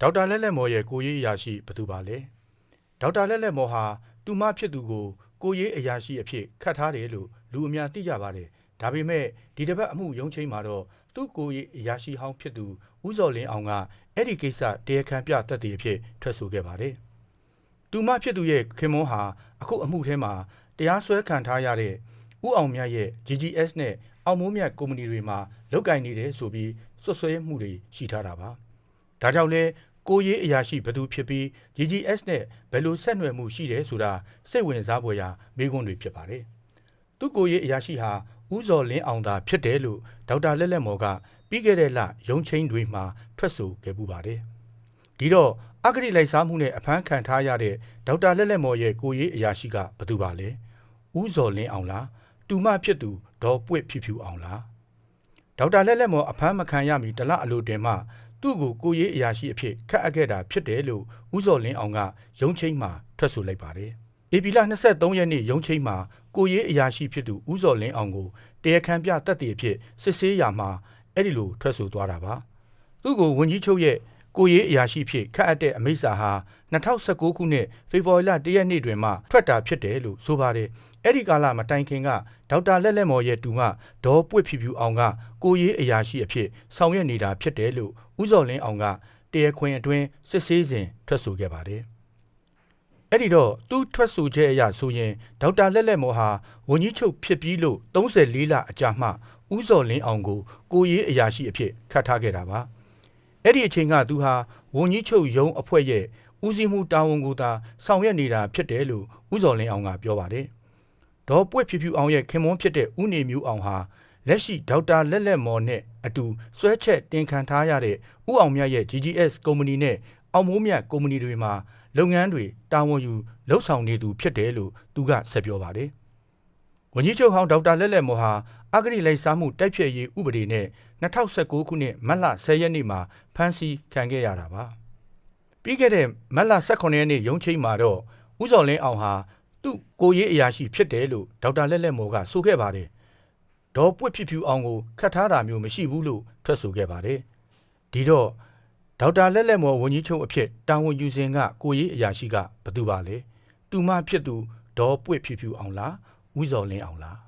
ဒေါက်တာလက်လက်မော်ရဲ့ကိုရေးအရာရှိဘယ်သူပါလဲဒေါက်တာလက်လက်မော်ဟာတူမဖြစ်သူကိုရေးအရာရှိအဖြစ်ခတ်ထားတယ်လို့လူအများသိကြပါတယ်ဒါပေမဲ့ဒီတစ်ပတ်အမှုရုံးချိန်မှာတော့သူ့ကိုရေးအရာရှိဟောင်းဖြစ်သူဦးစော်လင်းအောင်ကအဲ့ဒီကိစ္စတရားခံပြသက်သေအဖြစ်ထွက်ဆိုခဲ့ပါတယ်တူမဖြစ်သူရဲ့ခင်မွန်းဟာအခုအမှုထဲမှာတရားစွဲခံထားရတဲ့ဦးအောင်မြတ်ရဲ့ GGS နဲ့အောင်မိုးမြတ်ကုမ္ပဏီတွေမှာလုပ်ကင်နေတယ်ဆိုပြီးစွပ်စွဲမှုတွေရှိထားတာပါဒါကြောင့်လဲကိုရေးအရာရှိဘယ်သူဖြစ်ပြီး GGS နဲ့ဘယ်လိုဆက်နွယ်မှုရှိတယ်ဆိုတာစိတ်ဝင်စားဖွယ်ရာမေးခွန်းတွေဖြစ်ပါတယ်။သူကိုရေးအရာရှိဟာဦးစော်လင်းအောင်သာဖြစ်တယ်လို့ဒေါက်တာလက်လက်မော်ကပြီးခဲ့တဲ့လရုံးချင်းတွေမှာထွက်ဆိုခဲ့ပူပါတယ်။ဒီတော့အဂတိလိုက်စားမှုနဲ့အဖမ်းခံထားရတဲ့ဒေါက်တာလက်လက်မော်ရဲ့ကိုရေးအရာရှိကဘယ်သူပါလဲ။ဦးစော်လင်းအောင်လား။တူမဖြစ်သူဒေါ်ပွင့်ဖြူဖြူအောင်လား။ဒေါက်တာလက်လက်မော်အဖမ်းမခံရမီတလအလိုတင်မှသူ့ကိုရေးအရာရှိအဖြစ်ခတ်အပ်ခဲ့တာဖြစ်တယ်လို့ဦးစော်လင်းအောင်ကရုံးချိန်မှာထွက်ဆိုလိုက်ပါတယ်။ဧပြီလ23ရက်နေ့ရုံးချိန်မှာကိုရေးအရာရှိဖြစ်သူဦးစော်လင်းအောင်ကိုတရားခံပြသက်သေအဖြစ်စစ်ဆေးရမှာအဲ့ဒီလိုထွက်ဆိုသွားတာပါ။သူ့ကိုဝန်ကြီးချုပ်ရဲ့ကိုရေးအရာရှိဖြစ်ခတ်အပ်တဲ့အမိန့်စာဟာ2019ခုနှစ်ဖေဖော်ဝါရီလ1ရက်နေ့တွင်မှထွက်တာဖြစ်တယ်လို့ဆိုပါတယ်။အဲ့ဒီကာလမတိုင်ခင်ကဒေါက်တာလက်လက်မော်ရဲ့တူမဒေါ်ပွင့်ဖြူဖြူအောင်ကကိုရေးအရာရှိအဖြစ်ဆောင်ရွက်နေတာဖြစ်တယ်လို့ဦးစော်လင်းအောင်ကတရားခွင်အတွင်းစစ်ဆေးစဉ်ထွက်ဆိုခဲ့ပါတယ်။အဲ့ဒီတော့သူထွက်ဆိုချက်အရဆိုရင်ဒေါက်တာလက်လက်မော်ဟာဝန်ကြီးချုပ်ဖြစ်ပြီးလို့34လအကြာမှဦးစော်လင်းအောင်ကိုရေးအရာရှိအဖြစ်ခတ်ထားခဲ့တာပါ။အဲ့ဒီအချိန်ကသူဟာဝန်ကြီးချုပ်ရုံးအဖွဲ့ရဲ့ဦးစီးမှုတာဝန်ကိုသာဆောင်ရွက်နေတာဖြစ်တယ်လို့ဦးစော်လင်းအောင်ကပြောပါတယ်။ဒေါ်ပွင့်ဖြူဖြူအောင်ရဲ့ခင်မွန်းဖြစ်တဲ့ဦးနေမျိုးအောင်ဟာလက်ရှိဒေါက်တာလက်လက်မော်နဲ့အတူဆွဲချက်တင်ခံထားရတဲ့ဦးအောင်မြတ်ရဲ့ GGS ကုမ္ပဏီနဲ့အောင်မိုးမြတ်ကုမ္ပဏီတွေမှာလုပ်ငန်းတွေတာဝန်ယူလှုပ်ဆောင်နေသူဖြစ်တယ်လို့သူကဆက်ပြောပါတယ်။ဝန်ကြီးချုပ်ဟောင်းဒေါက်တာလက်လက်မော်ဟာအဂတိလိုက်စားမှုတိုက်ဖျက်ရေးဥပဒေနဲ့2019ခုနှစ်မတ်လ10ရက်နေ့မှာဖမ်းဆီးခံခဲ့ရတာပါ။ပြီးခဲ့တဲ့မတ်လ18ရက်နေ့ရုံးချိန်မှာတော့ဦးစော်လင်းအောင်ဟာသူ့ကိုရေးအရာရှိဖြစ်တယ်လို့ဒေါက်တာလက်လက်မော်ကဆိုခဲ့ပါတယ်။ဒေါ်ပွင့်ဖြူဖြူအောင်ကိုခတ်ထားတာမျိုးမရှိဘူးလို့ထွက်ဆိုခဲ့ပါတယ်။ဒီတော့ဒေါက်တာလက်လက်မော်ဝန်ကြီးချုပ်အဖြစ်တာဝန်ယူစဉ်ကကိုရေးအရာရှိကဘယ်သူပါလဲ။တူမဖြစ်သူဒေါ်ပွင့်ဖြူဖြူအောင်လားဦးစော်လင်းအောင်လား